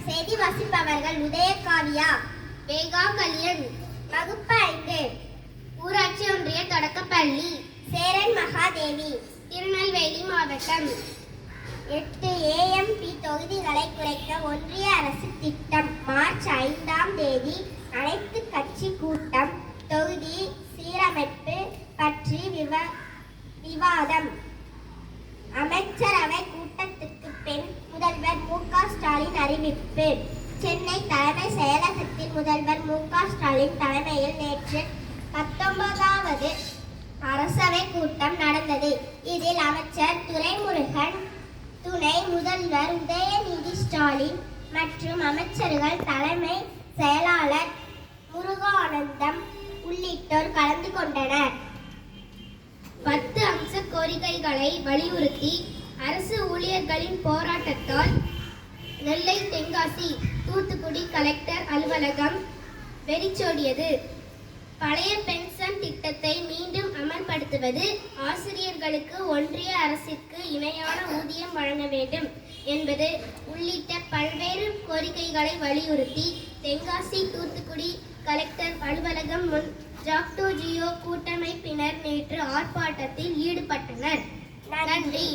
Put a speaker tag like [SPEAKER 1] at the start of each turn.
[SPEAKER 1] செய்தி வாசிப்பவர்கள் உதயகாவியா,
[SPEAKER 2] வேகா கலியன்.
[SPEAKER 1] வகுப்பு 5.
[SPEAKER 2] ஊராட்சி ஒன்றிய தொடக்கப்பள்ளி,
[SPEAKER 1] சேரன் மகாதேவி,
[SPEAKER 2] திருநெல்வேலி மாவட்டம்.
[SPEAKER 1] 8 AMP தொகுதிகளை குறைக்க ஒன்றிய அரசு திட்டம். மார்ச் 5ஆம் தேதி அனைத்து கட்சி கூட்டம். தொகுதி சீரமைப்பு பற்றி விவாதம். அமைச்சரவை கூட்டத்துக்கு பின் முதல்வர் மு.க. ஸ்டாலின் அறிவிப்பு. சென்னை தலைமை செயலகத்தில் முதல்வர் மு.க. ஸ்டாலின் தலைமையில் நேற்று 19வது அரசவை கூட்டம் நடந்தது. இதில் அமைச்சர் துரைமுருகன், துணை முதல்வர் உதயநிதி ஸ்டாலின் மற்றும் அமைச்சர்கள், தலைமை செயலாளர் முருகானந்தம் உள்ளிட்டோர் கலந்து கொண்டனர்.
[SPEAKER 2] 10 அம்ச கோரிக்கைகளை வலியுறுத்தி அரசு ஊழியர்களின் போராட்டத்தால் நெல்லை, தென்காசி, தூத்துக்குடி கலெக்டர் அலுவலகம் வெறிச்சோடியது. பழைய பென்ஷன் திட்டத்தை மீண்டும் அமல்படுத்துவது, ஆசிரியர்களுக்கு ஒன்றிய அரசிற்கு இணையான ஊதியம் வழங்க வேண்டும் என்பது உள்ளிட்ட பல்வேறு கோரிக்கைகளை வலியுறுத்தி தென்காசி, தூத்துக்குடி கலெக்டர் அலுவலகம் முன் ஜாக்டோ ஜியோ கூட்டமைப்பினர் நேற்று ஆர்ப்பாட்டத்தில் ஈடுபட்டனர். நன்றி.